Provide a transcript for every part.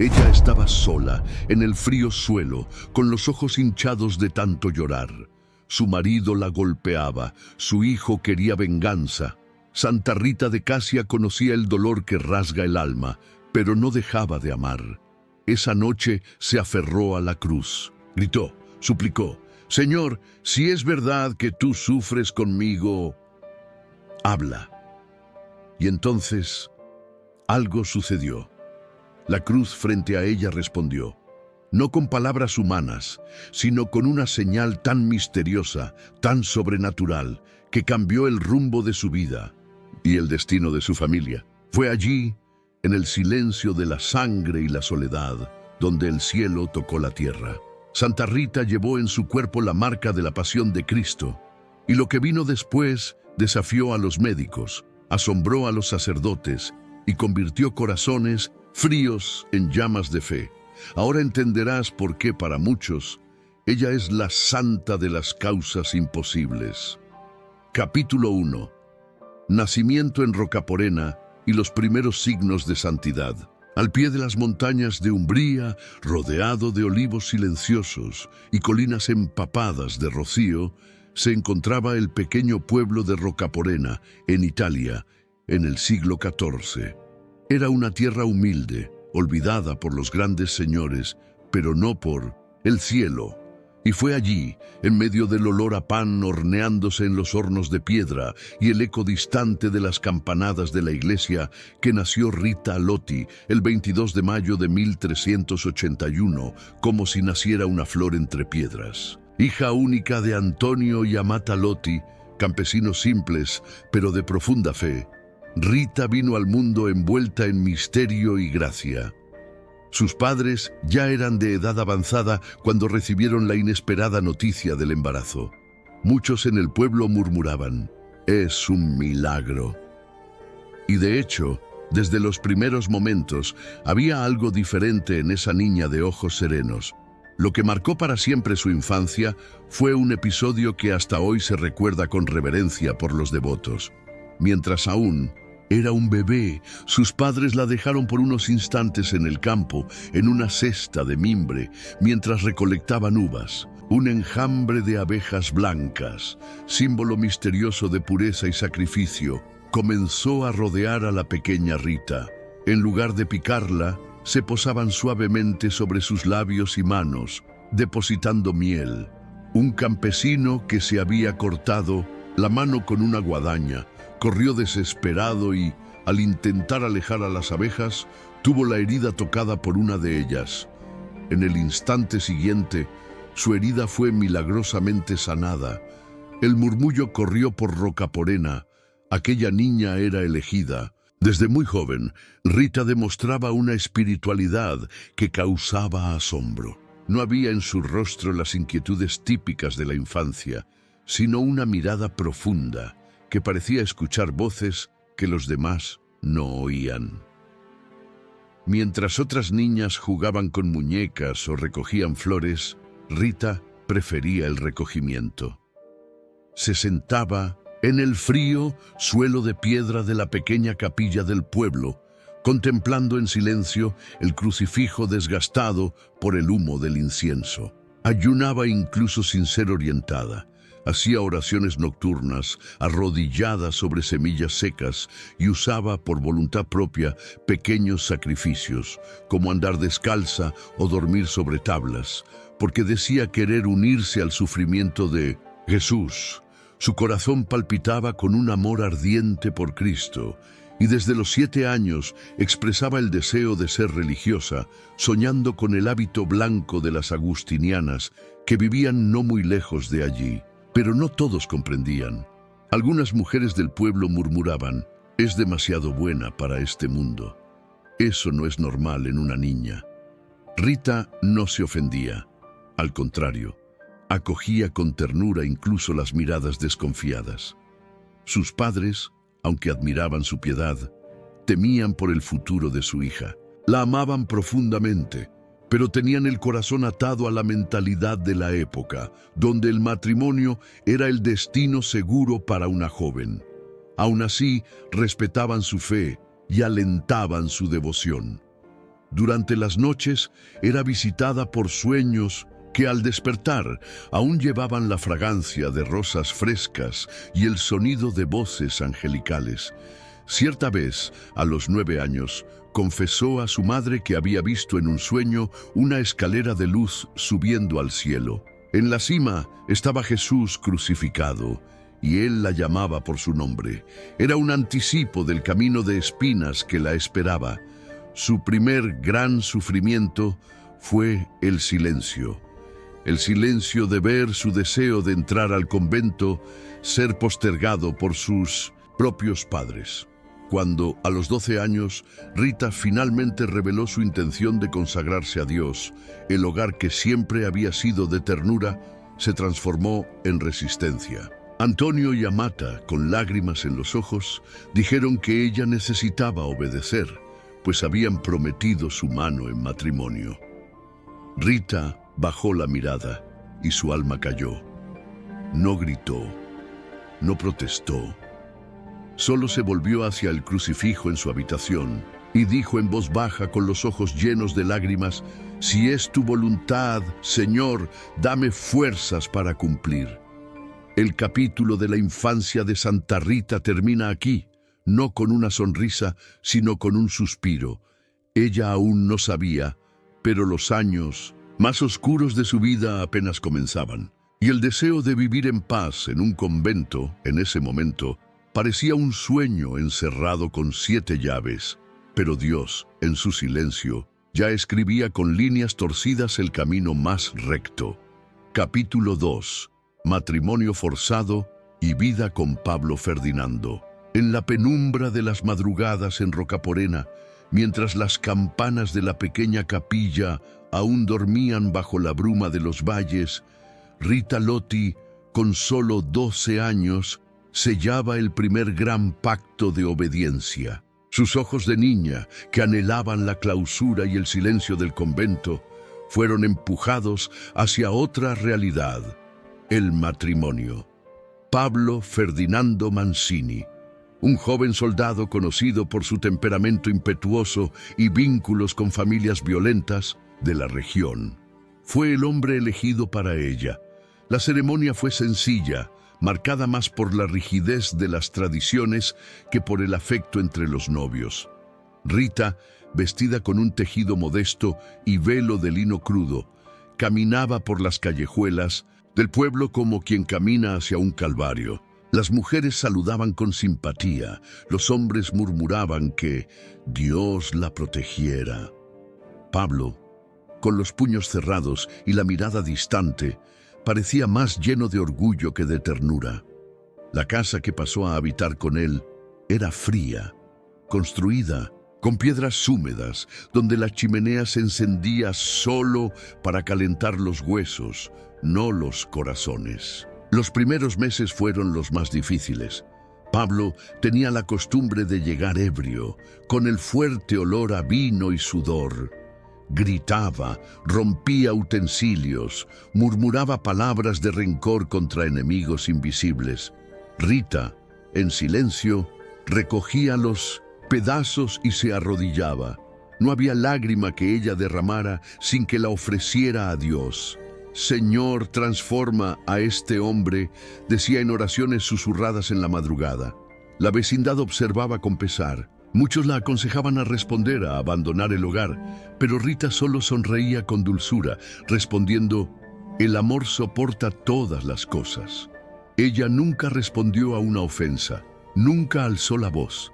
Ella estaba sola, en el frío suelo, con los ojos hinchados de tanto llorar. Su marido la golpeaba, su hijo quería venganza. Santa Rita de Casia conocía el dolor que rasga el alma, pero no dejaba de amar. Esa noche se aferró a la cruz. Gritó, suplicó, «Señor, si es verdad que tú sufres conmigo, habla». Y entonces algo sucedió. La cruz frente a ella respondió, no con palabras humanas, sino con una señal tan misteriosa, tan sobrenatural, que cambió el rumbo de su vida y el destino de su familia. Fue allí, en el silencio de la sangre y la soledad, donde el cielo tocó la tierra. Santa Rita llevó en su cuerpo la marca de la pasión de Cristo, y lo que vino después desafió a los médicos, asombró a los sacerdotes y convirtió corazones fríos en llamas de fe. Ahora entenderás por qué para muchos ella es la santa de las causas imposibles. Capítulo 1. Nacimiento en Rocaporena y los primeros signos de santidad. Al pie de las montañas de Umbría, rodeado de olivos silenciosos y colinas empapadas de rocío, se encontraba el pequeño pueblo de Rocaporena, en Italia, en el siglo XIV. Era una tierra humilde, olvidada por los grandes señores, pero no por el cielo. Y fue allí, en medio del olor a pan horneándose en los hornos de piedra y el eco distante de las campanadas de la iglesia, que nació Rita Lotti el 22 de mayo de 1381, como si naciera una flor entre piedras. Hija única de Antonio y Amata Lotti, campesinos simples, pero de profunda fe, Rita vino al mundo envuelta en misterio y gracia. Sus padres ya eran de edad avanzada cuando recibieron la inesperada noticia del embarazo. Muchos en el pueblo murmuraban, «Es un milagro». Y de hecho, desde los primeros momentos, había algo diferente en esa niña de ojos serenos. Lo que marcó para siempre su infancia fue un episodio que hasta hoy se recuerda con reverencia por los devotos. Mientras aún era un bebé, sus padres la dejaron por unos instantes en el campo, en una cesta de mimbre, mientras recolectaban uvas. Un enjambre de abejas blancas, símbolo misterioso de pureza y sacrificio, comenzó a rodear a la pequeña Rita. En lugar de picarla, se posaban suavemente sobre sus labios y manos, depositando miel. Un campesino que se había cortado la mano con una guadaña corrió desesperado y, al intentar alejar a las abejas, tuvo la herida tocada por una de ellas. En el instante siguiente, su herida fue milagrosamente sanada. El murmullo corrió por Rocaporena. Aquella niña era elegida. Desde muy joven, Rita demostraba una espiritualidad que causaba asombro. No había en su rostro las inquietudes típicas de la infancia, sino una mirada profunda, que parecía escuchar voces que los demás no oían. Mientras otras niñas jugaban con muñecas o recogían flores, Rita prefería el recogimiento. Se sentaba en el frío suelo de piedra de la pequeña capilla del pueblo, contemplando en silencio el crucifijo desgastado por el humo del incienso. Ayunaba incluso sin ser orientada. Hacía oraciones nocturnas, arrodillada sobre semillas secas, y usaba por voluntad propia pequeños sacrificios, como andar descalza o dormir sobre tablas, porque decía querer unirse al sufrimiento de Jesús. Su corazón palpitaba con un amor ardiente por Cristo, y desde los 7 años expresaba el deseo de ser religiosa, soñando con el hábito blanco de las agustinianas, que vivían no muy lejos de allí. Pero no todos comprendían. Algunas mujeres del pueblo murmuraban, «Es demasiado buena para este mundo. Eso no es normal en una niña». Rita no se ofendía. Al contrario, acogía con ternura incluso las miradas desconfiadas. Sus padres, aunque admiraban su piedad, temían por el futuro de su hija. La amaban profundamente, pero tenían el corazón atado a la mentalidad de la época, donde el matrimonio era el destino seguro para una joven. Aún así, respetaban su fe y alentaban su devoción. Durante las noches era visitada por sueños que al despertar aún llevaban la fragancia de rosas frescas y el sonido de voces angelicales. Cierta vez, a los 9 años, confesó a su madre que había visto en un sueño una escalera de luz subiendo al cielo. En la cima estaba Jesús crucificado, y él la llamaba por su nombre. Era un anticipo del camino de espinas que la esperaba. Su primer gran sufrimiento fue el silencio de ver su deseo de entrar al convento ser postergado por sus propios padres. Cuando, a los 12 años, Rita finalmente reveló su intención de consagrarse a Dios, el hogar que siempre había sido de ternura se transformó en resistencia. Antonio y Amata, con lágrimas en los ojos, dijeron que ella necesitaba obedecer, pues habían prometido su mano en matrimonio. Rita bajó la mirada y su alma cayó. No gritó, no protestó. Solo se volvió hacia el crucifijo en su habitación y dijo en voz baja, con los ojos llenos de lágrimas: «Si es tu voluntad, Señor, dame fuerzas para cumplir». El capítulo de la infancia de Santa Rita termina aquí, no con una sonrisa, sino con un suspiro. Ella aún no sabía, pero los años más oscuros de su vida apenas comenzaban, y el deseo de vivir en paz en un convento, en ese momento, parecía un sueño encerrado con 7 llaves, pero Dios, en su silencio, ya escribía con líneas torcidas el camino más recto. Capítulo 2. Matrimonio forzado y vida con Pablo Ferdinando. En la penumbra de las madrugadas en Rocaporena, mientras las campanas de la pequeña capilla aún dormían bajo la bruma de los valles, Rita Lotti, con solo 12 años, sellaba el primer gran pacto de obediencia. Sus ojos de niña, que anhelaban la clausura y el silencio del convento, fueron empujados hacia otra realidad: el matrimonio. Pablo Ferdinando Mancini, un joven soldado conocido por su temperamento impetuoso y vínculos con familias violentas de la región, fue el hombre elegido para ella. La ceremonia fue sencilla, marcada más por la rigidez de las tradiciones que por el afecto entre los novios. Rita, vestida con un tejido modesto y velo de lino crudo, caminaba por las callejuelas del pueblo como quien camina hacia un calvario. Las mujeres saludaban con simpatía, los hombres murmuraban que Dios la protegiera. Pablo, con los puños cerrados y la mirada distante, parecía más lleno de orgullo que de ternura. La casa que pasó a habitar con él era fría, construida con piedras húmedas, donde la chimenea se encendía solo para calentar los huesos, no los corazones. Los primeros meses fueron los más difíciles. Pablo tenía la costumbre de llegar ebrio, con el fuerte olor a vino y sudor. Gritaba, rompía utensilios, murmuraba palabras de rencor contra enemigos invisibles. Rita, en silencio, recogía los pedazos y se arrodillaba. No había lágrima que ella derramara sin que la ofreciera a Dios. «Señor, transforma a este hombre», decía en oraciones susurradas en la madrugada. La vecindad observaba con pesar. Muchos la aconsejaban a responder a abandonar el hogar, pero Rita solo sonreía con dulzura, respondiendo: «El amor soporta todas las cosas». Ella nunca respondió a una ofensa, nunca alzó la voz.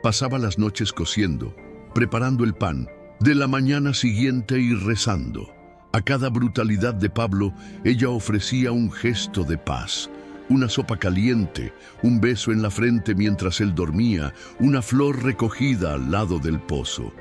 Pasaba las noches cociendo, preparando el pan, de la mañana siguiente y rezando. A cada brutalidad de Pablo, ella ofrecía un gesto de paz. Una sopa caliente, un beso en la frente mientras él dormía, una flor recogida al lado del pozo.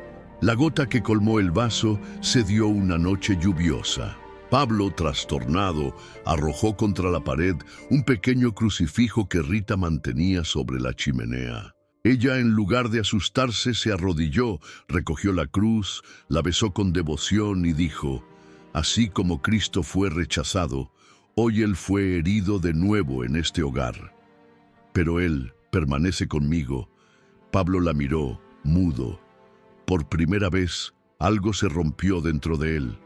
La gota que colmó el vaso se dio una noche lluviosa. Pablo, trastornado, arrojó contra la pared un pequeño crucifijo que Rita mantenía sobre la chimenea. Ella, en lugar de asustarse, se arrodilló, recogió la cruz, la besó con devoción y dijo: «Así como Cristo fue rechazado, hoy Él fue herido de nuevo en este hogar. Pero Él permanece conmigo». Pablo la miró, mudo. Por primera vez, Algo se rompió dentro de él,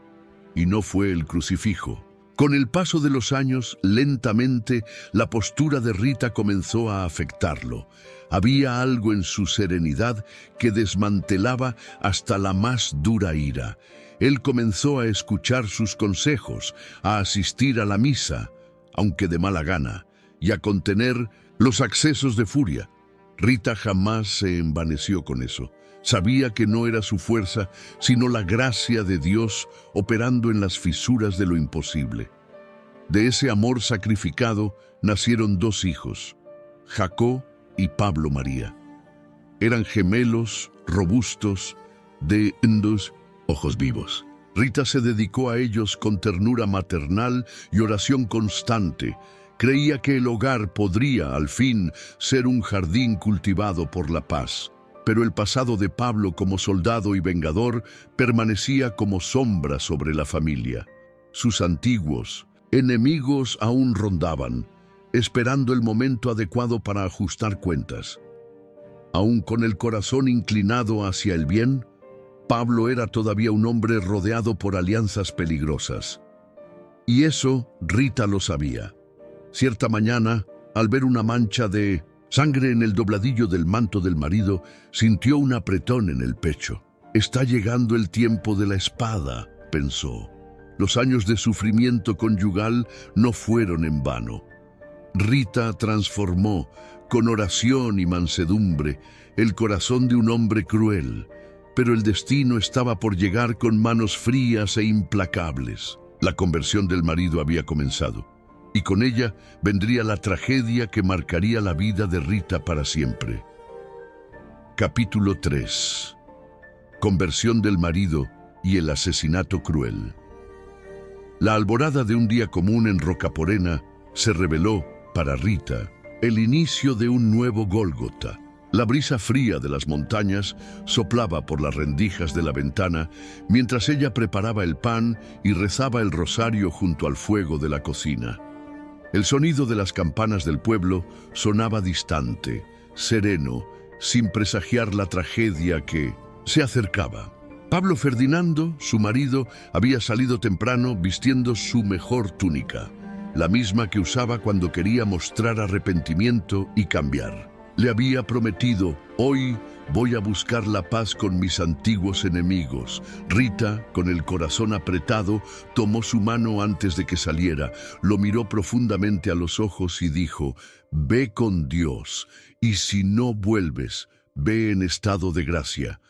y no fue el crucifijo. Con el paso de los años, lentamente, la postura de Rita comenzó a afectarlo. Había algo en su serenidad que desmantelaba hasta la más dura ira. Él comenzó a escuchar sus consejos, a asistir a la misa, aunque de mala gana, y a contener los accesos de furia. Rita jamás se envaneció con eso. Sabía que no era su fuerza, sino la gracia de Dios operando en las fisuras de lo imposible. De ese amor sacrificado nacieron 2 hijos, Jacob y Pablo María. Eran gemelos, robustos, de dos ojos vivos. Rita se dedicó a ellos con ternura maternal y oración constante. Creía que el hogar podría, al fin, ser un jardín cultivado por la paz. Pero el pasado de Pablo como soldado y vengador permanecía como sombra sobre la familia. Sus antiguos enemigos aún rondaban, esperando el momento adecuado para ajustar cuentas. Aún con el corazón inclinado hacia el bien, Pablo era todavía un hombre rodeado por alianzas peligrosas. Y eso Rita lo sabía. Cierta mañana, al ver una mancha de sangre en el dobladillo del manto del marido, sintió un apretón en el pecho. «Está llegando el tiempo de la espada», pensó. Los años de sufrimiento conyugal no fueron en vano. Rita transformó, con oración y mansedumbre, el corazón de un hombre cruel, pero el destino estaba por llegar con manos frías e implacables. La conversión del marido había comenzado, y con ella vendría la tragedia que marcaría la vida de Rita para siempre. Capítulo 3. Conversión del marido y el asesinato cruel. La alborada de un día común en Rocaporena se reveló, para Rita, el inicio de un nuevo Gólgota. La brisa fría de las montañas soplaba por las rendijas de la ventana mientras ella preparaba el pan y rezaba el rosario junto al fuego de la cocina. El sonido de las campanas del pueblo sonaba distante, sereno, sin presagiar la tragedia que se acercaba. Pablo Ferdinando, su marido, había salido temprano vistiendo su mejor túnica, la misma que usaba cuando quería mostrar arrepentimiento y cambiar. Le había prometido: «Hoy voy a buscar la paz con mis antiguos enemigos». Rita, con el corazón apretado, tomó su mano antes de que saliera, lo miró profundamente a los ojos y dijo: «Ve con Dios, y si no vuelves, ve en estado de gracia».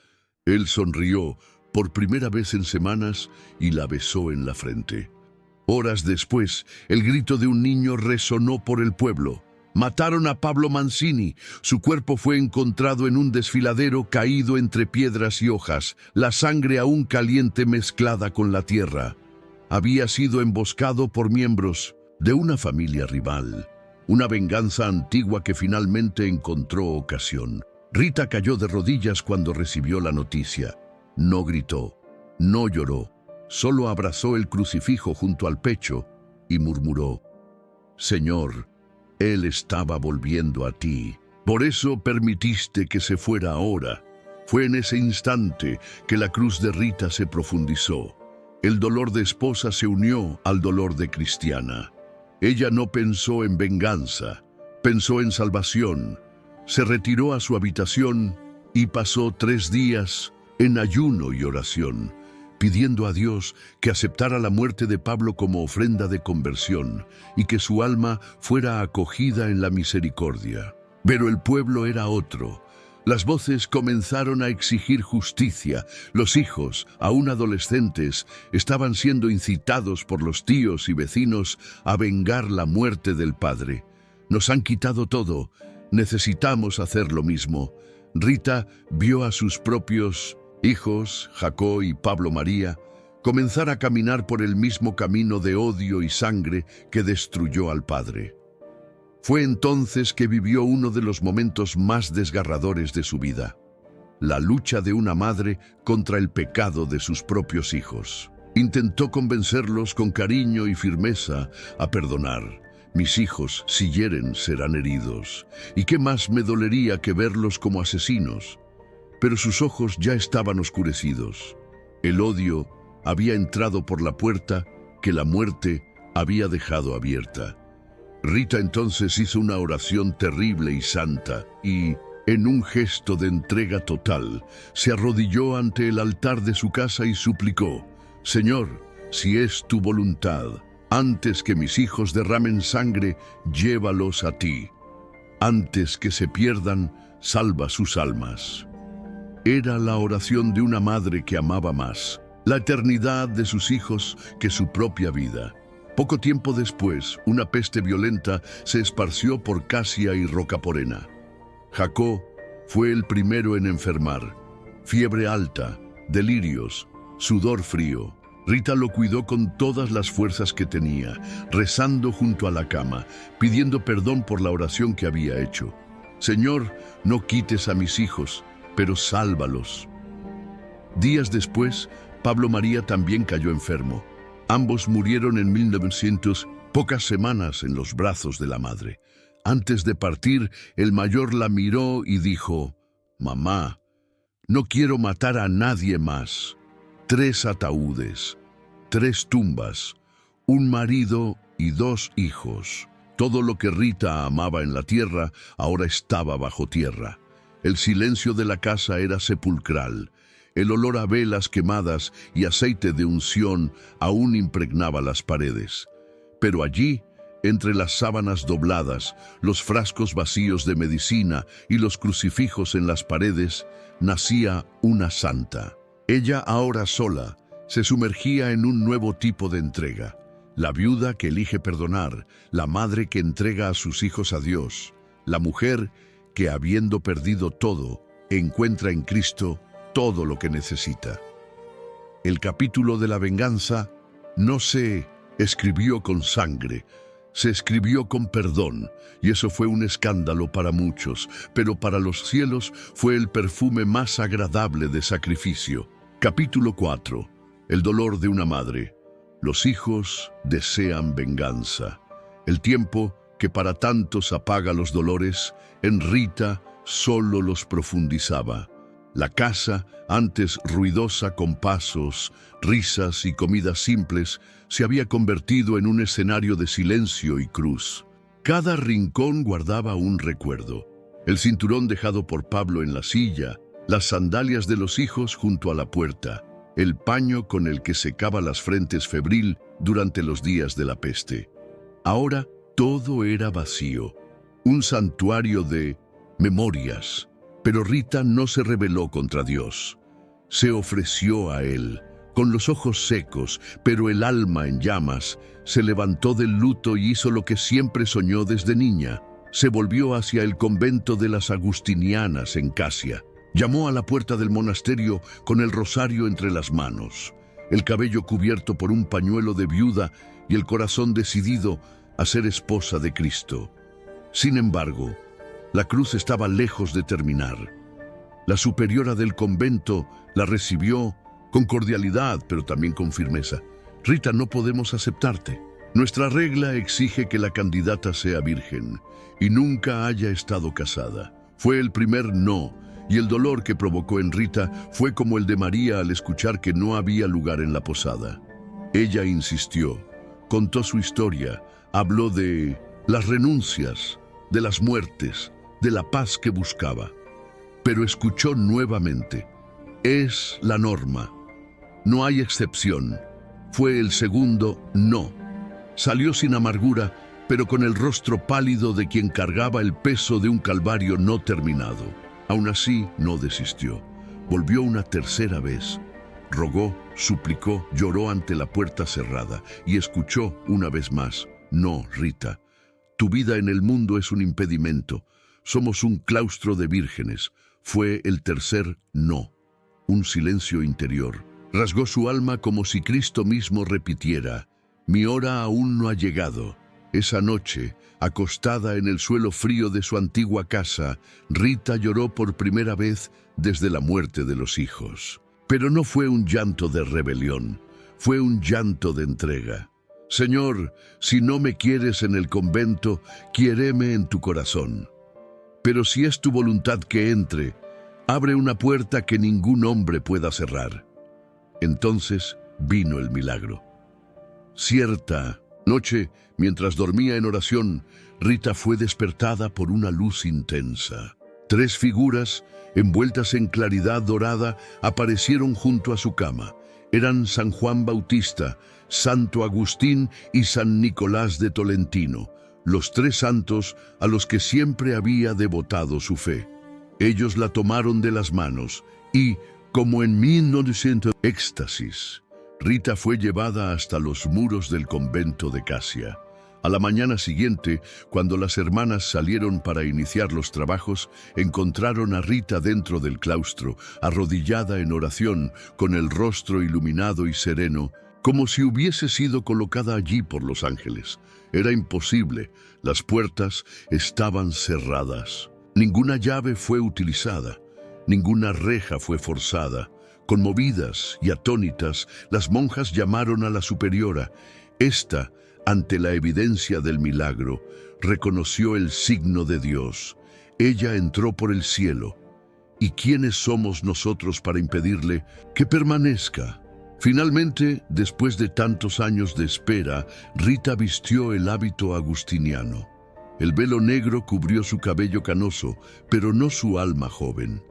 Él sonrió por primera vez en semanas y la besó en la frente. Horas después, el grito de un niño resonó por el pueblo. Mataron a Pablo Mancini. Su cuerpo fue encontrado en un desfiladero caído entre piedras y hojas, la sangre aún caliente mezclada con la tierra. Había sido emboscado por miembros de una familia rival, una venganza antigua que finalmente encontró ocasión. Rita cayó de rodillas cuando recibió la noticia. No gritó, no lloró, solo abrazó el crucifijo junto al pecho y murmuró: «Señor, Él estaba volviendo a ti. Por eso permitiste que se fuera ahora». Fue en ese instante que la cruz de Rita se profundizó. El dolor de esposa se unió al dolor de cristiana. Ella no pensó en venganza, pensó en salvación. Se retiró a su habitación y pasó 3 días en ayuno y oración, pidiendo a Dios que aceptara la muerte de Pablo como ofrenda de conversión y que su alma fuera acogida en la misericordia. Pero el pueblo era otro. Las voces comenzaron a exigir justicia. Los hijos, aún adolescentes, estaban siendo incitados por los tíos y vecinos a vengar la muerte del padre. «Nos han quitado todo. Necesitamos hacer lo mismo». Rita vio a sus propios hijos, Jacob y Pablo María, comenzar a caminar por el mismo camino de odio y sangre que destruyó al padre. Fue entonces que vivió uno de los momentos más desgarradores de su vida: la lucha de una madre contra el pecado de sus propios hijos. Intentó convencerlos con cariño y firmeza a perdonar. «Mis hijos, si hieren, serán heridos. ¿Y qué más me dolería que verlos como asesinos?». Pero sus ojos ya estaban oscurecidos. El odio había entrado por la puerta que la muerte había dejado abierta. Rita entonces hizo una oración terrible y santa y, en un gesto de entrega total, se arrodilló ante el altar de su casa y suplicó: «Señor, si es tu voluntad, antes que mis hijos derramen sangre, llévalos a ti. Antes que se pierdan, salva sus almas». Era la oración de una madre que amaba más la eternidad de sus hijos que su propia vida. Poco tiempo después, una peste violenta se esparció por Casia y Rocaporena. Jacob fue el primero en enfermar. Fiebre alta, delirios, sudor frío. Rita lo cuidó con todas las fuerzas que tenía, rezando junto a la cama, pidiendo perdón por la oración que había hecho. «Señor, no quites a mis hijos, pero sálvalos». Días después, Pablo María también cayó enfermo. Ambos murieron en 1900, pocas semanas en los brazos de la madre. Antes de partir, el mayor la miró y dijo: «Mamá, no quiero matar a nadie más. 3 ataúdes, 3 tumbas, un marido y 2 hijos. Todo lo que Rita amaba en la tierra ahora estaba bajo tierra». El silencio de la casa era sepulcral. El olor a velas quemadas y aceite de unción aún impregnaba las paredes. Pero allí, entre las sábanas dobladas, los frascos vacíos de medicina y los crucifijos en las paredes, nacía una santa. Ella, ahora sola, se sumergía en un nuevo tipo de entrega. La viuda que elige perdonar, la madre que entrega a sus hijos a Dios, la mujer que, habiendo perdido todo, encuentra en Cristo todo lo que necesita. El capítulo de la venganza no se escribió con sangre, se escribió con perdón, y eso fue un escándalo para muchos, pero para los cielos fue el perfume más agradable de sacrificio. Capítulo 4. El dolor de una madre. Los hijos desean venganza. El tiempo que para tantos apaga los dolores, en Rita solo los profundizaba. La casa, antes ruidosa con pasos, risas y comidas simples, se había convertido en un escenario de silencio y cruz. Cada rincón guardaba un recuerdo. El cinturón dejado por Pablo en la silla, las sandalias de los hijos junto a la puerta, el paño con el que secaba las frentes febril durante los días de la peste. Ahora todo era vacío, un santuario de memorias. Pero Rita no se rebeló contra Dios. Se ofreció a Él, con los ojos secos, pero el alma en llamas. Se levantó del luto y hizo lo que siempre soñó desde niña. Se volvió hacia el convento de las agustinianas en Casia. Llamó a la puerta del monasterio con el rosario entre las manos, el cabello cubierto por un pañuelo de viuda y el corazón decidido a ser esposa de Cristo. Sin embargo, la cruz estaba lejos de terminar. La superiora del convento la recibió con cordialidad, pero también con firmeza. «Rita, no podemos aceptarte. Nuestra regla exige que la candidata sea virgen y nunca haya estado casada». Fue el primer no, y el dolor que provocó en Rita fue como el de María al escuchar que no había lugar en la posada. Ella insistió, contó su historia, habló de las renuncias, de las muertes, de la paz que buscaba. Pero escuchó nuevamente: «Es la norma. No hay excepción». Fue el segundo no. Salió sin amargura, pero con el rostro pálido de quien cargaba el peso de un calvario no terminado. Aún así, no desistió. Volvió una tercera vez. Rogó, suplicó, lloró ante la puerta cerrada y escuchó una vez más: «No, Rita. Tu vida en el mundo es un impedimento. Somos un claustro de vírgenes». Fue el tercer no. Un silencio interior. Rasgó su alma como si Cristo mismo repitiera: «Mi hora aún no ha llegado». Esa noche, acostada en el suelo frío de su antigua casa, Rita lloró por primera vez desde la muerte de los hijos. Pero no fue un llanto de rebelión, fue un llanto de entrega. «Señor, si no me quieres en el convento, quiéreme en tu corazón. Pero si es tu voluntad que entre, abre una puerta que ningún hombre pueda cerrar». Entonces vino el milagro. Cierta noche, mientras dormía en oración, Rita fue despertada por una luz intensa. 3 figuras, envueltas en claridad dorada, aparecieron junto a su cama. Eran San Juan Bautista, Santo Agustín y San Nicolás de Tolentino, los 3 santos a los que siempre había devotado su fe. Ellos la tomaron de las manos y, como en 1900 éxtasis, Rita fue llevada hasta los muros del convento de Casia. A la mañana siguiente, cuando las hermanas salieron para iniciar los trabajos, encontraron a Rita dentro del claustro, arrodillada en oración, con el rostro iluminado y sereno, como si hubiese sido colocada allí por los ángeles. Era imposible, las puertas estaban cerradas. Ninguna llave fue utilizada, ninguna reja fue forzada. Conmovidas y atónitas, las monjas llamaron a la superiora. Esta, ante la evidencia del milagro, reconoció el signo de Dios. Ella entró por el cielo. ¿Y quiénes somos nosotros para impedirle que permanezca? Finalmente, después de tantos años de espera, Rita vistió el hábito agustiniano. El velo negro cubrió su cabello canoso, pero no su alma joven.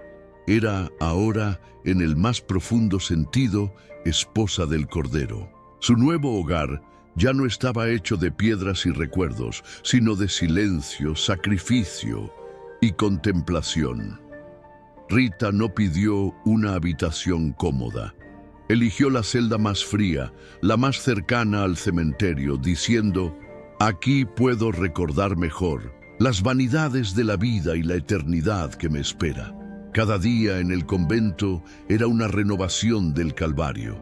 Era ahora, en el más profundo sentido, esposa del Cordero. Su nuevo hogar ya no estaba hecho de piedras y recuerdos, sino de silencio, sacrificio y contemplación. Rita no pidió una habitación cómoda. Eligió la celda más fría, la más cercana al cementerio, diciendo: «Aquí puedo recordar mejor las vanidades de la vida y la eternidad que me espera». Cada día en el convento era una renovación del Calvario.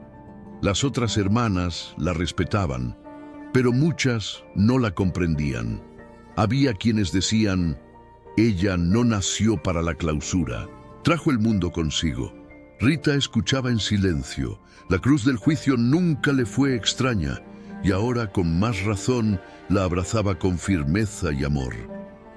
Las otras hermanas la respetaban, pero muchas no la comprendían. Había quienes decían: «Ella no nació para la clausura, trajo el mundo consigo». Rita escuchaba en silencio. La cruz del juicio nunca le fue extraña, y ahora con más razón la abrazaba con firmeza y amor.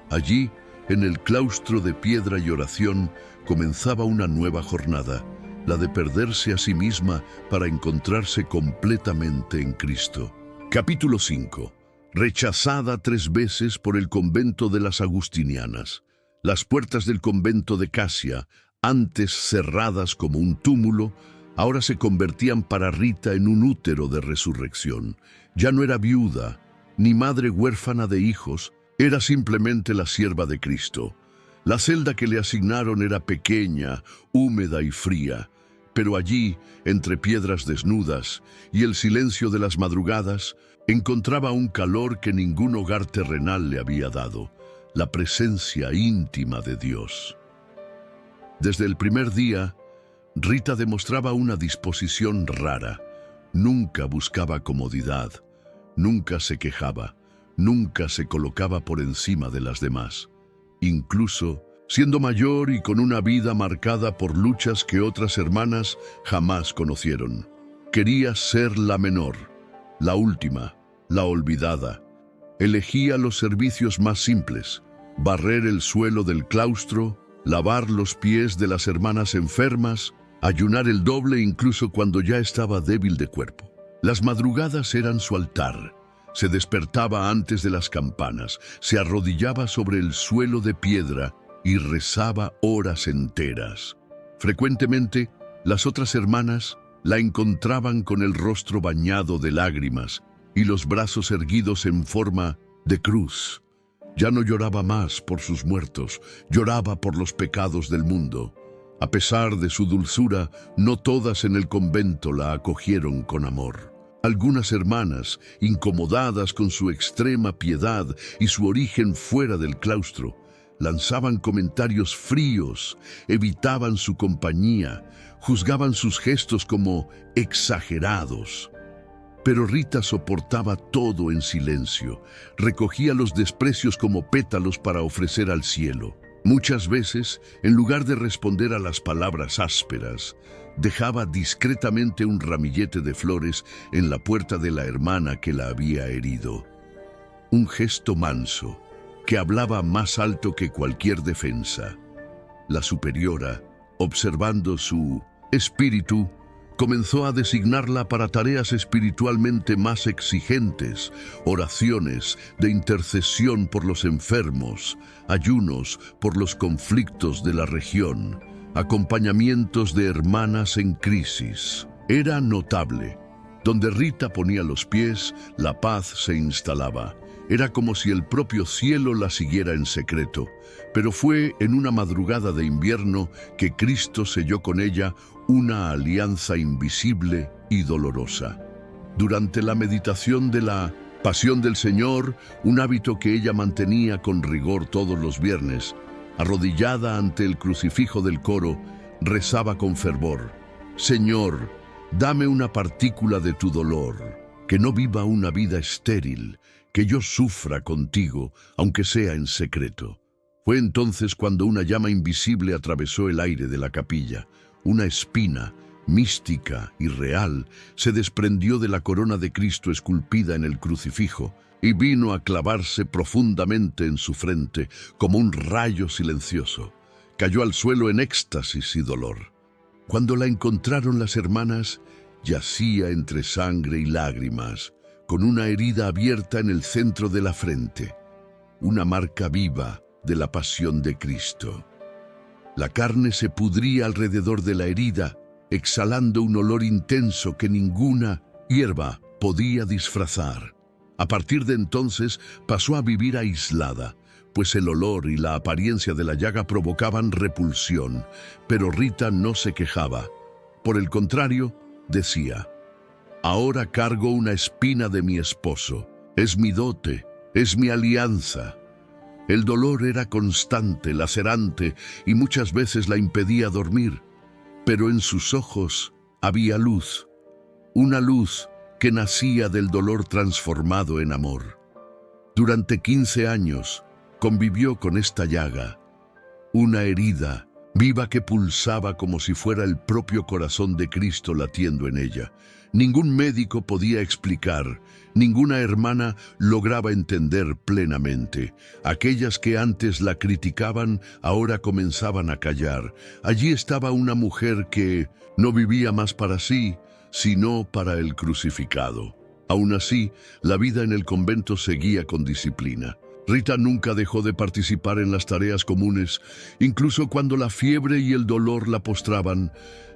Allí, en el claustro de piedra y oración, comenzaba una nueva jornada, la de perderse a sí misma para encontrarse completamente en Cristo. Capítulo 5. Rechazada 3 veces por el convento de las Agustinianas. Las puertas del convento de Casia, antes cerradas como un túmulo, ahora se convertían para Rita en un útero de resurrección. Ya no era viuda, ni madre huérfana de hijos, era simplemente la sierva de Cristo. La celda que le asignaron era pequeña, húmeda y fría, pero allí, entre piedras desnudas y el silencio de las madrugadas, encontraba un calor que ningún hogar terrenal le había dado, la presencia íntima de Dios. Desde el primer día, Rita demostraba una disposición rara. Nunca buscaba comodidad, nunca se quejaba, nunca se colocaba por encima de las demás. Incluso, siendo mayor y con una vida marcada por luchas que otras hermanas jamás conocieron. Quería ser la menor, la última, la olvidada. Elegía los servicios más simples: barrer el suelo del claustro, lavar los pies de las hermanas enfermas, ayunar el doble incluso cuando ya estaba débil de cuerpo. Las madrugadas eran su altar. Se despertaba antes de las campanas, se arrodillaba sobre el suelo de piedra y rezaba horas enteras. Frecuentemente, las otras hermanas la encontraban con el rostro bañado de lágrimas y los brazos erguidos en forma de cruz. Ya no lloraba más por sus muertos, lloraba por los pecados del mundo. A pesar de su dulzura, no todas en el convento la acogieron con amor. Algunas hermanas, incomodadas con su extrema piedad y su origen fuera del claustro, lanzaban comentarios fríos, evitaban su compañía, juzgaban sus gestos como exagerados. Pero Rita soportaba todo en silencio, recogía los desprecios como pétalos para ofrecer al cielo. Muchas veces, en lugar de responder a las palabras ásperas, dejaba discretamente un ramillete de flores en la puerta de la hermana que la había herido. Un gesto manso, que hablaba más alto que cualquier defensa. La superiora, observando su espíritu, comenzó a designarla para tareas espiritualmente más exigentes, oraciones de intercesión por los enfermos, ayunos por los conflictos de la región, acompañamientos de hermanas en crisis. Era notable. Donde Rita ponía los pies, la paz se instalaba. Era como si el propio cielo la siguiera en secreto. Pero fue en una madrugada de invierno que Cristo selló con ella una alianza invisible y dolorosa. Durante la meditación de la Pasión del Señor, un hábito que ella mantenía con rigor todos los viernes, arrodillada ante el crucifijo del coro, rezaba con fervor: Señor, dame una partícula de tu dolor, que no viva una vida estéril, que yo sufra contigo, aunque sea en secreto. Fue entonces cuando una llama invisible atravesó el aire de la capilla. Una espina, mística y real, se desprendió de la corona de Cristo esculpida en el crucifijo y vino a clavarse profundamente en su frente como un rayo silencioso. Cayó al suelo en éxtasis y dolor. Cuando la encontraron las hermanas, yacía entre sangre y lágrimas, con una herida abierta en el centro de la frente, una marca viva de la pasión de Cristo. La carne se pudría alrededor de la herida, exhalando un olor intenso que ninguna hierba podía disfrazar. A partir de entonces pasó a vivir aislada, pues el olor y la apariencia de la llaga provocaban repulsión, pero Rita no se quejaba. Por el contrario, decía: ahora cargo una espina de mi esposo, es mi dote, es mi alianza. El dolor era constante, lacerante, y muchas veces la impedía dormir, pero en sus ojos había luz, una luz que nacía del dolor transformado en amor. Durante 15 años convivió con esta llaga, una herida viva que pulsaba como si fuera el propio corazón de Cristo latiendo en ella. Ningún médico podía explicar, ninguna hermana lograba entender plenamente. Aquellas que antes la criticaban ahora comenzaban a callar. Allí estaba una mujer que no vivía más para sí, sino para el crucificado. Aún así, la vida en el convento seguía con disciplina. Rita nunca dejó de participar en las tareas comunes, incluso cuando la fiebre y el dolor la postraban.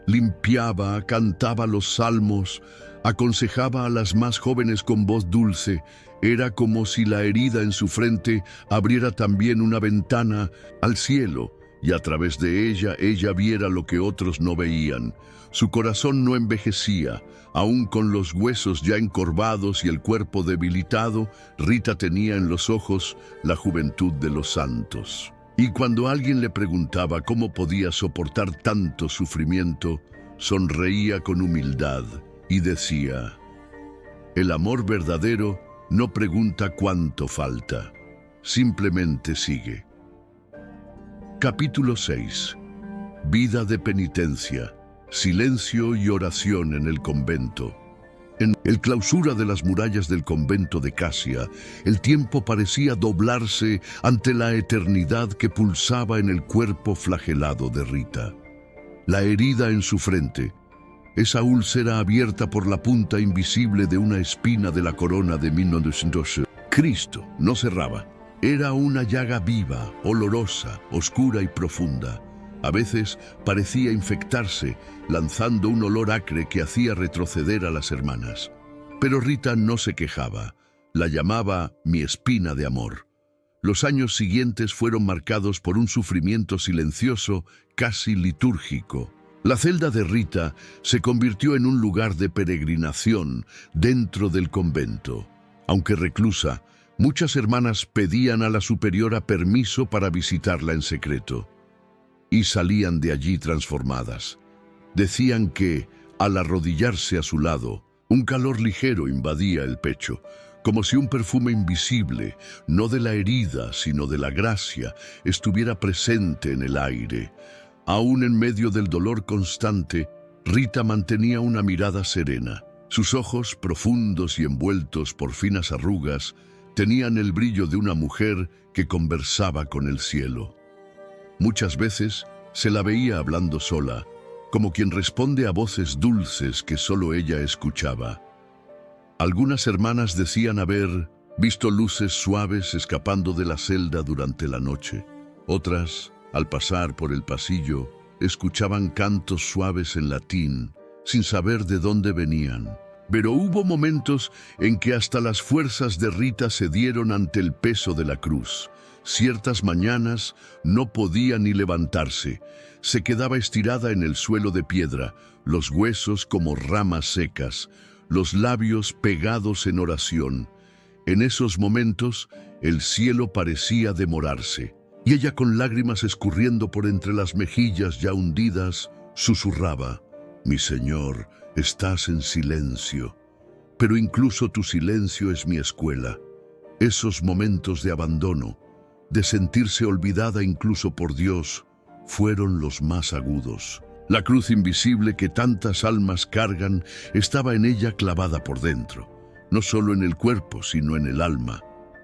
Limpiaba, cantaba los salmos, aconsejaba a las más jóvenes con voz dulce. Era como si la herida en su frente abriera también una ventana al cielo, y a través de ella viera lo que otros no veían. Su corazón no envejecía. Aún con los huesos ya encorvados y el cuerpo debilitado, Rita tenía en los ojos la juventud de los santos. Y cuando alguien le preguntaba cómo podía soportar tanto sufrimiento, sonreía con humildad y decía: el amor verdadero no pregunta cuánto falta, simplemente sigue. Capítulo 6. Vida de penitencia, silencio y oración en el convento. En el clausura de las murallas del convento de Casia, el tiempo parecía doblarse ante la eternidad que pulsaba en el cuerpo flagelado de Rita. La herida en su frente, esa úlcera abierta por la punta invisible de una espina de la corona de 1912. Cristo no cerraba. Era una llaga viva, olorosa, oscura y profunda. A veces parecía infectarse, lanzando un olor acre que hacía retroceder a las hermanas. Pero Rita no se quejaba. La llamaba mi espina de amor. Los años siguientes fueron marcados por un sufrimiento silencioso, casi litúrgico. La celda de Rita se convirtió en un lugar de peregrinación dentro del convento. Aunque reclusa, muchas hermanas pedían a la superiora permiso para visitarla en secreto. Y salían de allí transformadas. Decían que, al arrodillarse a su lado, un calor ligero invadía el pecho, como si un perfume invisible, no de la herida, sino de la gracia, estuviera presente en el aire. Aún en medio del dolor constante, Rita mantenía una mirada serena. Sus ojos, profundos y envueltos por finas arrugas, tenían el brillo de una mujer que conversaba con el cielo. Muchas veces se la veía hablando sola, como quien responde a voces dulces que solo ella escuchaba. Algunas hermanas decían haber visto luces suaves escapando de la celda durante la noche. Otras, al pasar por el pasillo, escuchaban cantos suaves en latín, sin saber de dónde venían. Pero hubo momentos en que hasta las fuerzas de Rita cedieron ante el peso de la cruz. Ciertas mañanas no podía ni levantarse. Se quedaba estirada en el suelo de piedra, los huesos como ramas secas, los labios pegados en oración. En esos momentos, el cielo parecía demorarse, y ella, con lágrimas escurriendo por entre las mejillas ya hundidas, susurraba: «Mi Señor, estás en silencio, pero incluso tu silencio es mi escuela». Esos momentos de abandono, de sentirse olvidada incluso por Dios, fueron los más agudos. La cruz invisible que tantas almas cargan estaba en ella clavada por dentro, no solo en el cuerpo, sino en el alma.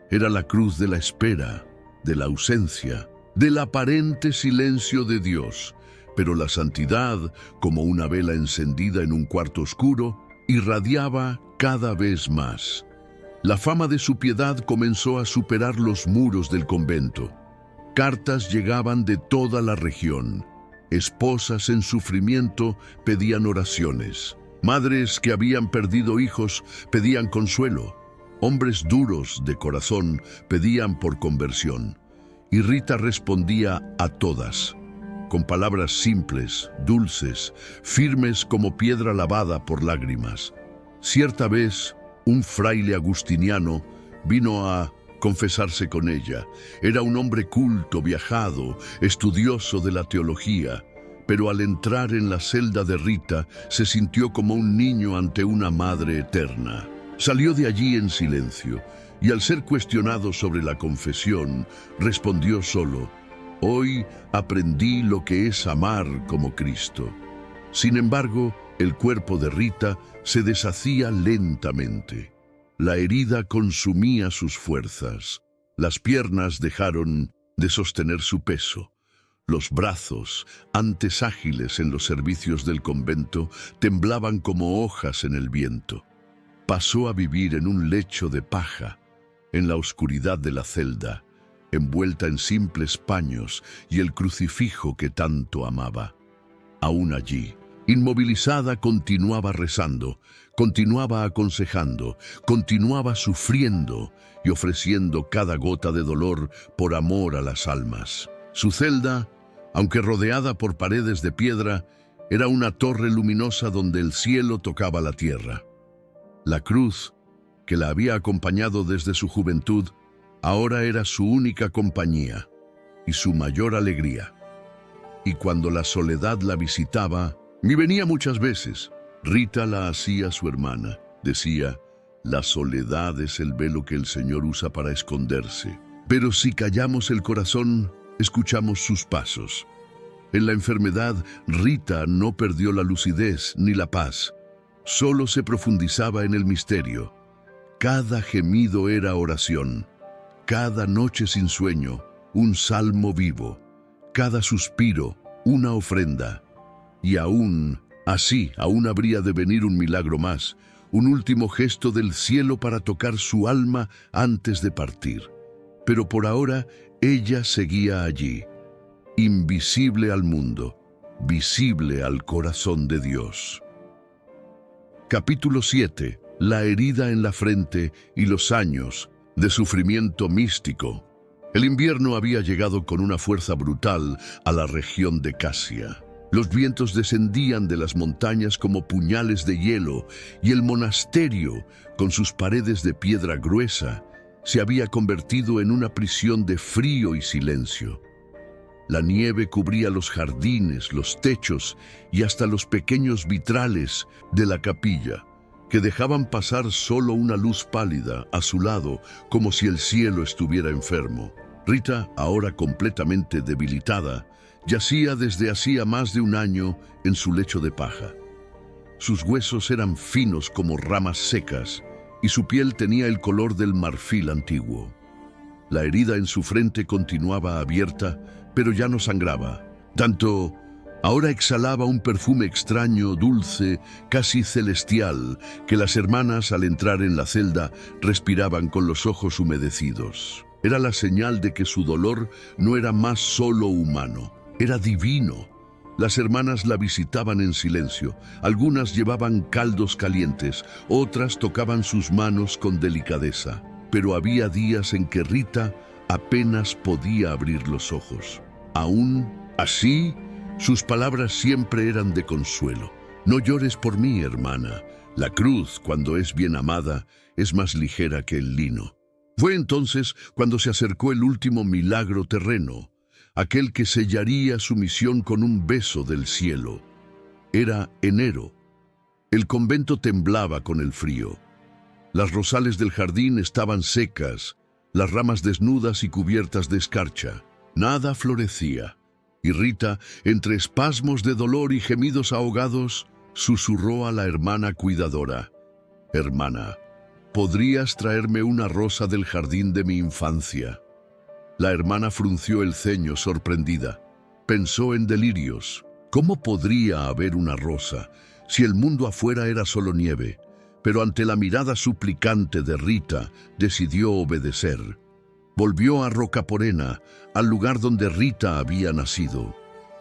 Era la cruz de la espera, de la ausencia, del aparente silencio de Dios. Pero la santidad, como una vela encendida en un cuarto oscuro, irradiaba cada vez más. La fama de su piedad comenzó a superar los muros del convento. Cartas llegaban de toda la región. Esposas en sufrimiento pedían oraciones. Madres que habían perdido hijos pedían consuelo. Hombres duros de corazón pedían por conversión. Y Rita respondía a todas, con palabras simples, dulces, firmes como piedra lavada por lágrimas. Cierta vez, un fraile agustiniano vino a confesarse con ella. Era un hombre culto, viajado, estudioso de la teología, pero al entrar en la celda de Rita se sintió como un niño ante una madre eterna. Salió de allí en silencio, y al ser cuestionado sobre la confesión, respondió solo: «Hoy aprendí lo que es amar como Cristo». Sin embargo, el cuerpo de Rita se deshacía lentamente. La herida consumía sus fuerzas. Las piernas dejaron de sostener su peso. Los brazos, antes ágiles en los servicios del convento, temblaban como hojas en el viento. Pasó a vivir en un lecho de paja, en la oscuridad de la celda, envuelta en simples paños y el crucifijo que tanto amaba. Aún allí, inmovilizada, continuaba rezando, continuaba aconsejando, continuaba sufriendo y ofreciendo cada gota de dolor por amor a las almas. Su celda, aunque rodeada por paredes de piedra, era una torre luminosa donde el cielo tocaba la tierra. La cruz, que la había acompañado desde su juventud, ahora era su única compañía y su mayor alegría. Y cuando la soledad la visitaba, y venía muchas veces, Rita la hacía su hermana. Decía: «La soledad es el velo que el Señor usa para esconderse. Pero si callamos el corazón, escuchamos sus pasos». En la enfermedad, Rita no perdió la lucidez ni la paz. Solo se profundizaba en el misterio. Cada gemido era oración. Cada noche sin sueño, un salmo vivo. Cada suspiro, una ofrenda. Y aún habría de venir un milagro más, un último gesto del cielo para tocar su alma antes de partir. Pero por ahora, ella seguía allí, invisible al mundo, visible al corazón de Dios. Capítulo 7. La herida en la frente y los años de sufrimiento místico. El invierno había llegado con una fuerza brutal a la región de Casia. Los vientos descendían de las montañas como puñales de hielo, y el monasterio, con sus paredes de piedra gruesa, se había convertido en una prisión de frío y silencio. La nieve cubría los jardines, los techos y hasta los pequeños vitrales de la capilla, que dejaban pasar solo una luz pálida a su lado, como si el cielo estuviera enfermo. Rita, ahora completamente debilitada, yacía desde hacía más de un año en su lecho de paja. Sus huesos eran finos como ramas secas y su piel tenía el color del marfil antiguo. La herida en su frente continuaba abierta, pero ya no sangraba. Tanto Ahora exhalaba un perfume extraño, dulce, casi celestial, que las hermanas, al entrar en la celda, respiraban con los ojos humedecidos. Era la señal de que su dolor no era más solo humano, era divino. Las hermanas la visitaban en silencio. Algunas llevaban caldos calientes, otras tocaban sus manos con delicadeza. Pero había días en que Rita apenas podía abrir los ojos. Aún así, sus palabras siempre eran de consuelo. No llores por mí, hermana. La cruz, cuando es bien amada, es más ligera que el lino. Fue entonces cuando se acercó el último milagro terreno, aquel que sellaría su misión con un beso del cielo. Era enero. El convento temblaba con el frío. Las rosales del jardín estaban secas, las ramas desnudas y cubiertas de escarcha. Nada florecía. Y Rita, entre espasmos de dolor y gemidos ahogados, susurró a la hermana cuidadora: «Hermana, ¿podrías traerme una rosa del jardín de mi infancia?». La hermana frunció el ceño sorprendida. Pensó en delirios. ¿Cómo podría haber una rosa si el mundo afuera era solo nieve? Pero ante la mirada suplicante de Rita, decidió obedecer. Volvió a Rocaporena, al lugar donde Rita había nacido.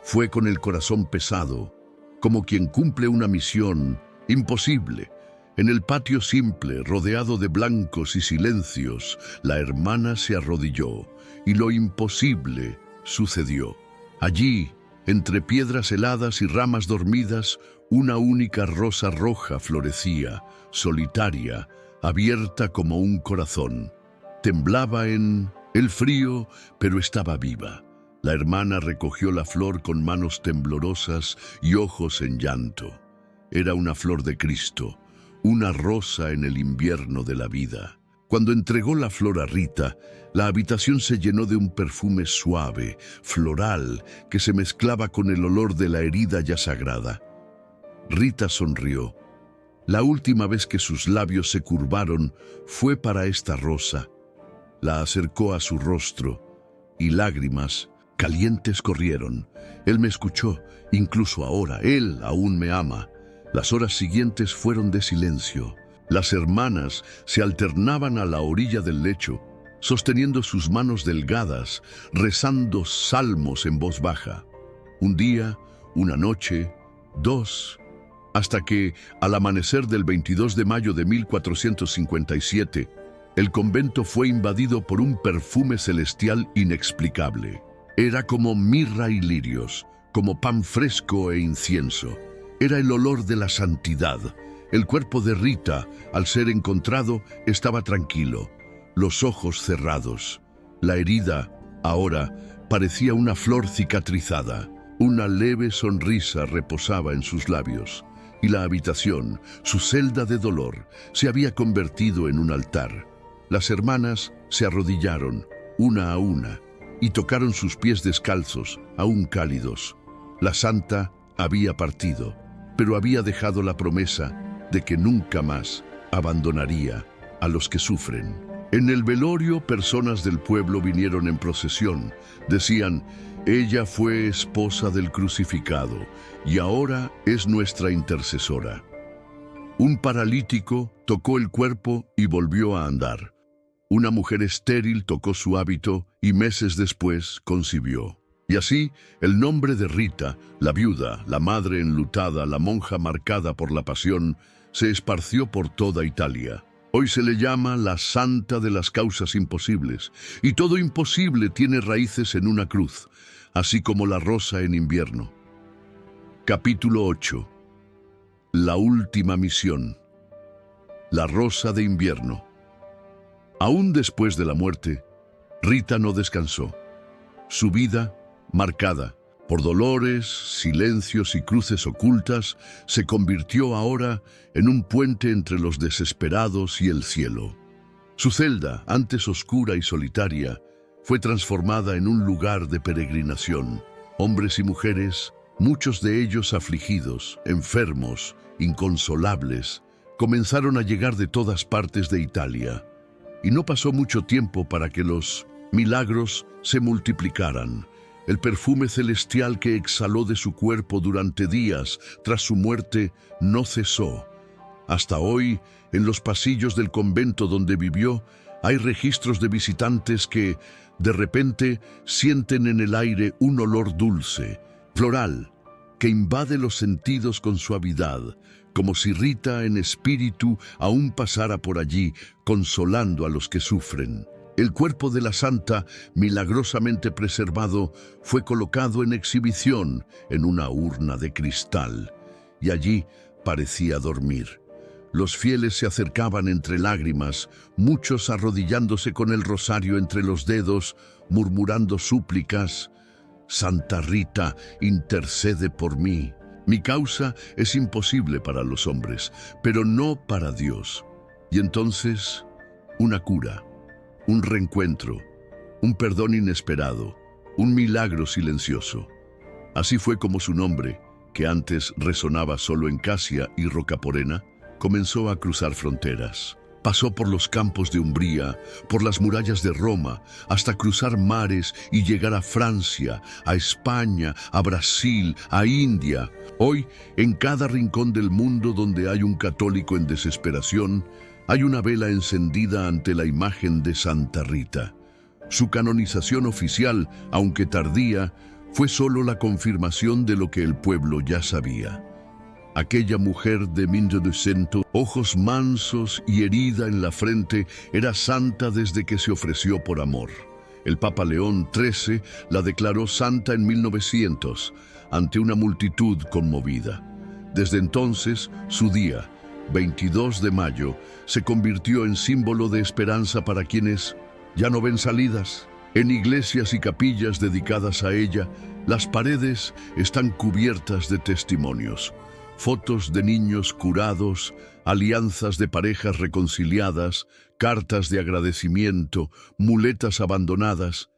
Fue con el corazón pesado, como quien cumple una misión imposible. En el patio simple, rodeado de blancos y silencios, la hermana se arrodilló, y lo imposible sucedió. Allí, entre piedras heladas y ramas dormidas, una única rosa roja florecía, solitaria, abierta como un corazón. Temblaba en el frío, pero estaba viva. La hermana recogió la flor con manos temblorosas y ojos en llanto. Era una flor de Cristo, una rosa en el invierno de la vida. Cuando entregó la flor a Rita, la habitación se llenó de un perfume suave, floral, que se mezclaba con el olor de la herida ya sagrada. Rita sonrió. La última vez que sus labios se curvaron fue para esta rosa. La acercó a su rostro y lágrimas calientes corrieron. Él me escuchó, incluso ahora, él aún me ama. Las horas siguientes fueron de silencio. Las hermanas se alternaban a la orilla del lecho, sosteniendo sus manos delgadas, rezando salmos en voz baja. Un día, una noche, dos, hasta que, al amanecer del 22 de mayo de 1457, el convento fue invadido por un perfume celestial inexplicable. Era como mirra y lirios, como pan fresco e incienso. Era el olor de la santidad. El cuerpo de Rita, al ser encontrado, estaba tranquilo, los ojos cerrados. La herida, ahora, parecía una flor cicatrizada. Una leve sonrisa reposaba en sus labios, y la habitación, su celda de dolor, se había convertido en un altar. Las hermanas se arrodillaron, una a una, y tocaron sus pies descalzos, aún cálidos. La santa había partido, pero había dejado la promesa de que nunca más abandonaría a los que sufren. En el velorio, personas del pueblo vinieron en procesión. Decían: «Ella fue esposa del crucificado y ahora es nuestra intercesora». Un paralítico tocó el cuerpo y volvió a andar. Una mujer estéril tocó su hábito y meses después concibió. Y así, el nombre de Rita, la viuda, la madre enlutada, la monja marcada por la pasión, se esparció por toda Italia. Hoy se le llama la Santa de las Causas Imposibles, y todo imposible tiene raíces en una cruz, así como la rosa en invierno. Capítulo 8. La última misión. La rosa de invierno. Aún después de la muerte, Rita no descansó. Su vida, marcada por dolores, silencios y cruces ocultas, se convirtió ahora en un puente entre los desesperados y el cielo. Su celda, antes oscura y solitaria, fue transformada en un lugar de peregrinación. Hombres y mujeres, muchos de ellos afligidos, enfermos, inconsolables, comenzaron a llegar de todas partes de Italia. Y no pasó mucho tiempo para que los milagros se multiplicaran. El perfume celestial que exhaló de su cuerpo durante días tras su muerte no cesó. Hasta hoy, en los pasillos del convento donde vivió, hay registros de visitantes que, de repente, sienten en el aire un olor dulce, floral, que invade los sentidos con suavidad, como si Rita en espíritu aún pasara por allí, consolando a los que sufren. El cuerpo de la santa, milagrosamente preservado, fue colocado en exhibición en una urna de cristal, y allí parecía dormir. Los fieles se acercaban entre lágrimas, muchos arrodillándose con el rosario entre los dedos, murmurando súplicas. «Santa Rita, intercede por mí». Mi causa es imposible para los hombres, pero no para Dios. Y entonces, una cura, un reencuentro, un perdón inesperado, un milagro silencioso. Así fue como su nombre, que antes resonaba solo en Casia y Rocaporena, comenzó a cruzar fronteras. Pasó por los campos de Umbría, por las murallas de Roma, hasta cruzar mares y llegar a Francia, a España, a Brasil, a India. Hoy, en cada rincón del mundo donde hay un católico en desesperación, hay una vela encendida ante la imagen de Santa Rita. Su canonización oficial, aunque tardía, fue solo la confirmación de lo que el pueblo ya sabía. Aquella mujer de 1200, ojos mansos y herida en la frente, era santa desde que se ofreció por amor. El Papa León XIII la declaró santa en 1900, ante una multitud conmovida. Desde entonces, su día, 22 de mayo, se convirtió en símbolo de esperanza para quienes ya no ven salidas. En iglesias y capillas dedicadas a ella, las paredes están cubiertas de testimonios. Fotos de niños curados, alianzas de parejas reconciliadas, cartas de agradecimiento, muletas abandonadas.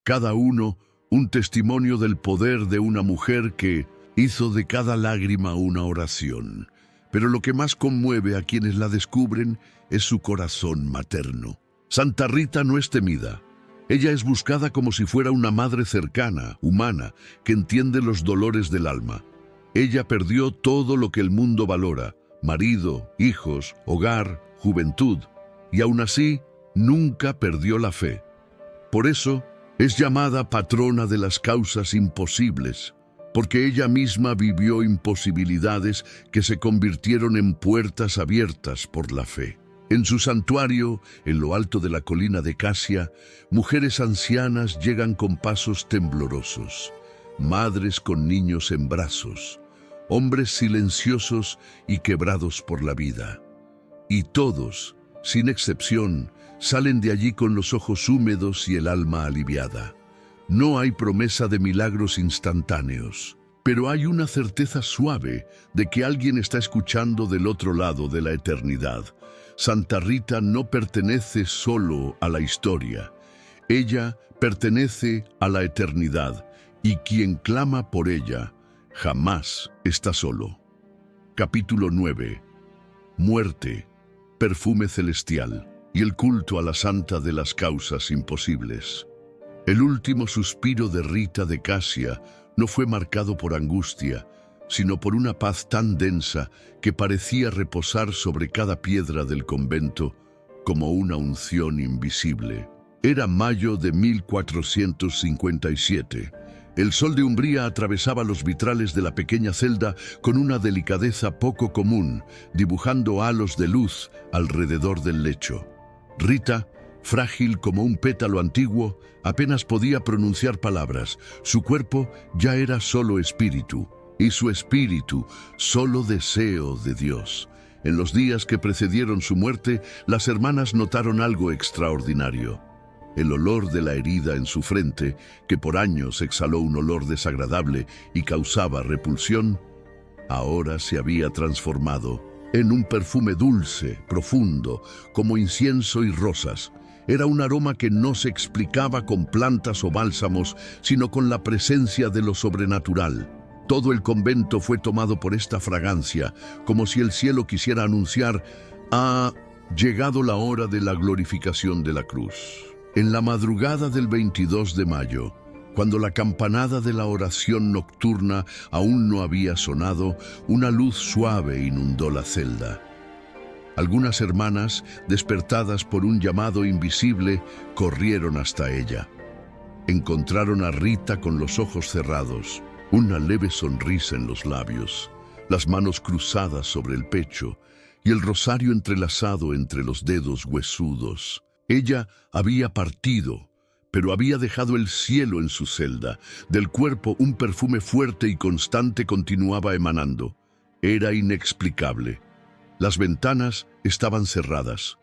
Cada uno un testimonio del poder de una mujer que hizo de cada lágrima una oración. Pero lo que más conmueve a quienes la descubren es su corazón materno. Santa Rita no es temida. Ella es buscada como si fuera una madre cercana, humana, que entiende los dolores del alma. Ella perdió todo lo que el mundo valora: marido, hijos, hogar, juventud, y aún así nunca perdió la fe. Por eso es llamada patrona de las causas imposibles, porque ella misma vivió imposibilidades que se convirtieron en puertas abiertas por la fe. En su santuario, en lo alto de la colina de Casia, mujeres ancianas llegan con pasos temblorosos, madres con niños en brazos, hombres silenciosos y quebrados por la vida. Y todos, sin excepción, salen de allí con los ojos húmedos y el alma aliviada. No hay promesa de milagros instantáneos, pero hay una certeza suave de que alguien está escuchando del otro lado de la eternidad. Santa Rita no pertenece solo a la historia. Ella pertenece a la eternidad, y quien clama por ella jamás está solo. Capítulo 9. Muerte, perfume celestial y el culto a la santa de las causas imposibles. El último suspiro de Rita de Casia no fue marcado por angustia, sino por una paz tan densa que parecía reposar sobre cada piedra del convento como una unción invisible. Era mayo de 1457. El sol de Umbría atravesaba los vitrales de la pequeña celda con una delicadeza poco común, dibujando halos de luz alrededor del lecho. Rita, frágil como un pétalo antiguo, apenas podía pronunciar palabras. Su cuerpo ya era solo espíritu, y su espíritu solo deseo de Dios. En los días que precedieron su muerte, las hermanas notaron algo extraordinario. El olor de la herida en su frente, que por años exhaló un olor desagradable y causaba repulsión, ahora se había transformado en un perfume dulce, profundo, como incienso y rosas. Era un aroma que no se explicaba con plantas o bálsamos, sino con la presencia de lo sobrenatural. Todo el convento fue tomado por esta fragancia, como si el cielo quisiera anunciar: ha llegado la hora de la glorificación de la cruz. En la madrugada del 22 de mayo, Cuando la campanada de la oración nocturna aún no había sonado, una luz suave inundó la celda. Algunas hermanas, despertadas por un llamado invisible, corrieron hasta ella. Encontraron a Rita con los ojos cerrados, una leve sonrisa en los labios, las manos cruzadas sobre el pecho y el rosario entrelazado entre los dedos huesudos. Ella había partido, pero había dejado el cielo en su celda. Del cuerpo un perfume fuerte y constante continuaba emanando. Era inexplicable. Las ventanas estaban cerradas.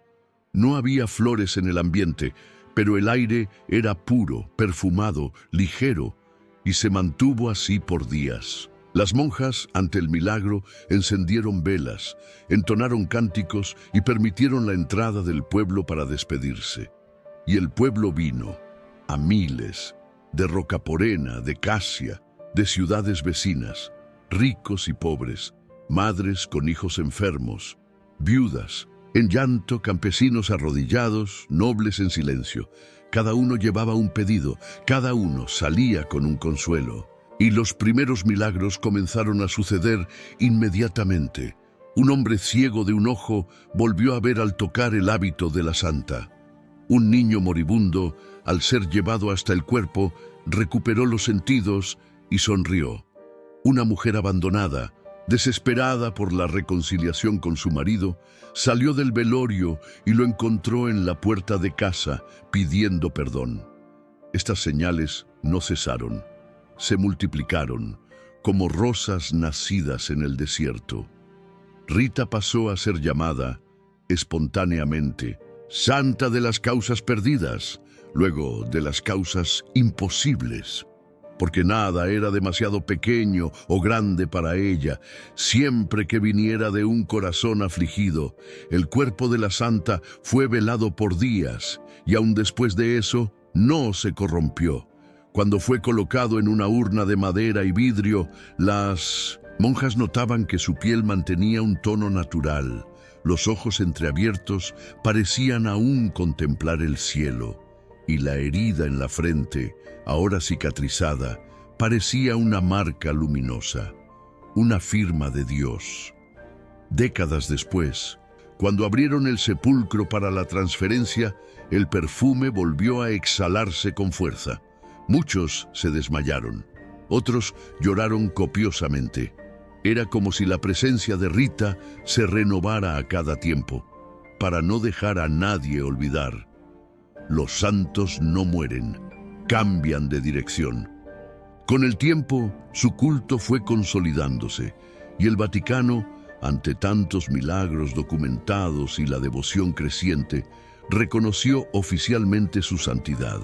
No había flores en el ambiente, pero el aire era puro, perfumado, ligero, y se mantuvo así por días. Las monjas, ante el milagro, encendieron velas, entonaron cánticos y permitieron la entrada del pueblo para despedirse. Y el pueblo vino, a miles, de Rocaporena, de Casia, de ciudades vecinas, ricos y pobres, madres con hijos enfermos, viudas, en llanto, campesinos arrodillados, nobles en silencio. Cada uno llevaba un pedido, cada uno salía con un consuelo. Y los primeros milagros comenzaron a suceder inmediatamente. Un hombre ciego de un ojo volvió a ver al tocar el hábito de la santa. Un niño moribundo, al ser llevado hasta el cuerpo, recuperó los sentidos y sonrió. Una mujer abandonada, desesperada por la reconciliación con su marido, salió del velorio y lo encontró en la puerta de casa pidiendo perdón. Estas señales no cesaron. Se multiplicaron como rosas nacidas en el desierto. Rita pasó a ser llamada, espontáneamente, Santa de las causas perdidas, luego de las causas imposibles, porque nada era demasiado pequeño o grande para ella. Siempre que viniera de un corazón afligido, el cuerpo de la santa fue velado por días, y aun después de eso no se corrompió. Cuando fue colocado en una urna de madera y vidrio, las monjas notaban que su piel mantenía un tono natural. Los ojos entreabiertos parecían aún contemplar el cielo, y la herida en la frente, ahora cicatrizada, parecía una marca luminosa, una firma de Dios. Décadas después, cuando abrieron el sepulcro para la transferencia, el perfume volvió a exhalarse con fuerza. Muchos se desmayaron, otros lloraron copiosamente. Era como si la presencia de Rita se renovara a cada tiempo, para no dejar a nadie olvidar. Los santos no mueren, cambian de dirección. Con el tiempo, su culto fue consolidándose, y el Vaticano, ante tantos milagros documentados y la devoción creciente, reconoció oficialmente su santidad.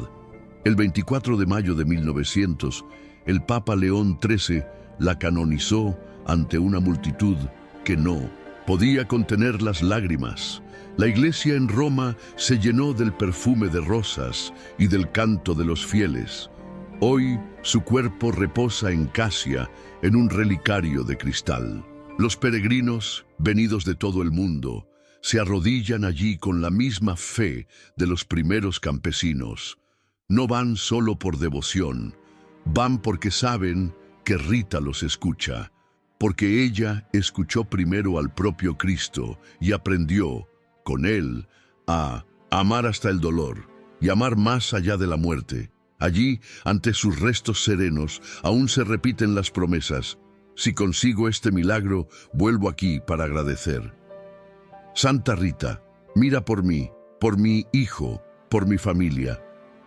El 24 de mayo de 1900, el Papa León XIII la canonizó ante una multitud que no podía contener las lágrimas. La iglesia en Roma se llenó del perfume de rosas y del canto de los fieles. Hoy su cuerpo reposa en Casia, en un relicario de cristal. Los peregrinos, venidos de todo el mundo, se arrodillan allí con la misma fe de los primeros campesinos. No van solo por devoción, van porque saben que Rita los escucha, porque ella escuchó primero al propio Cristo y aprendió, con él, a amar hasta el dolor y amar más allá de la muerte. Allí, ante sus restos serenos, aún se repiten las promesas: si consigo este milagro, vuelvo aquí para agradecer. Santa Rita, mira por mí, por mi hijo, por mi familia.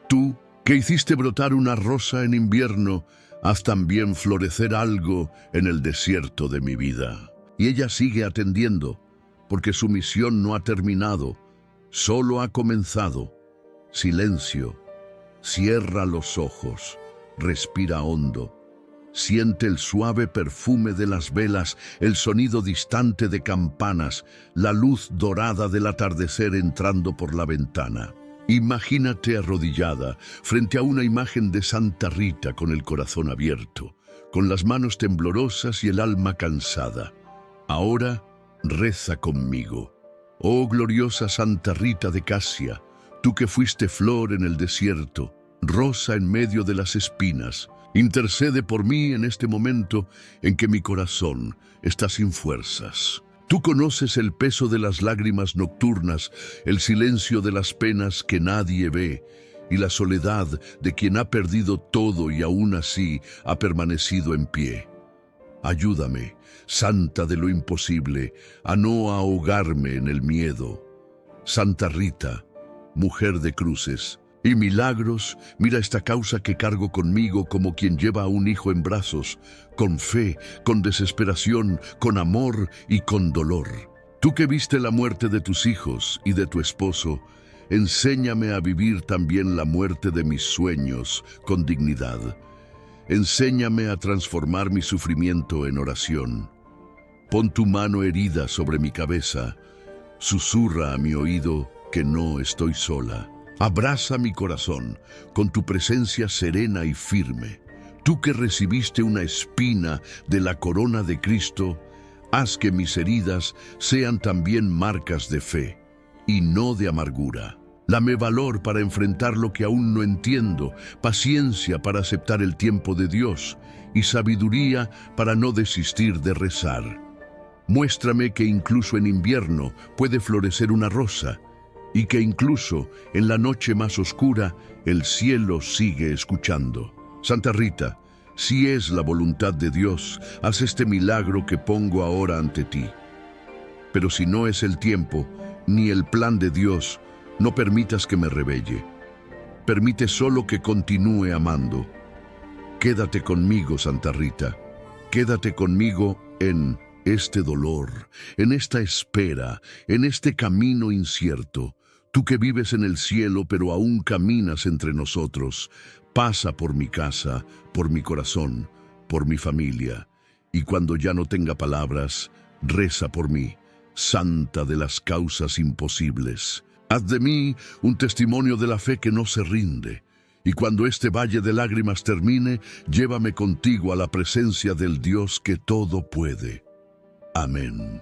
Tú, que hiciste brotar una rosa en invierno, haz también florecer algo en el desierto de mi vida. Y ella sigue atendiendo, porque su misión no ha terminado, solo ha comenzado. Silencio. Cierra los ojos, respira hondo. Siente el suave perfume de las velas, el sonido distante de campanas, la luz dorada del atardecer entrando por la ventana. Imagínate arrodillada frente a una imagen de Santa Rita con el corazón abierto, con las manos temblorosas y el alma cansada. Ahora reza conmigo. Oh gloriosa Santa Rita de Casia, tú que fuiste flor en el desierto, rosa en medio de las espinas, intercede por mí en este momento en que mi corazón está sin fuerzas. Tú conoces el peso de las lágrimas nocturnas, el silencio de las penas que nadie ve, y la soledad de quien ha perdido todo y aún así ha permanecido en pie. Ayúdame, Santa de lo imposible, a no ahogarme en el miedo. Santa Rita, mujer de cruces y milagros, mira esta causa que cargo conmigo como quien lleva a un hijo en brazos, con fe, con desesperación, con amor y con dolor. Tú que viste la muerte de tus hijos y de tu esposo, enséñame a vivir también la muerte de mis sueños con dignidad. Enséñame a transformar mi sufrimiento en oración. Pon tu mano herida sobre mi cabeza, susurra a mi oído que no estoy sola. Abraza mi corazón con tu presencia serena y firme. Tú que recibiste una espina de la corona de Cristo, haz que mis heridas sean también marcas de fe y no de amargura. Dame valor para enfrentar lo que aún no entiendo, paciencia para aceptar el tiempo de Dios y sabiduría para no desistir de rezar. Muéstrame que incluso en invierno puede florecer una rosa y que incluso en la noche más oscura el cielo sigue escuchando. Santa Rita, si es la voluntad de Dios, haz este milagro que pongo ahora ante ti. Pero si no es el tiempo, ni el plan de Dios, no permitas que me rebelle. Permite solo que continúe amando. Quédate conmigo, Santa Rita. Quédate conmigo en este dolor, en esta espera, en este camino incierto. Tú que vives en el cielo, pero aún caminas entre nosotros, pasa por mi casa, por mi corazón, por mi familia. Y cuando ya no tenga palabras, reza por mí, Santa de las causas imposibles. Haz de mí un testimonio de la fe que no se rinde. Y cuando este valle de lágrimas termine, llévame contigo a la presencia del Dios que todo puede. Amén.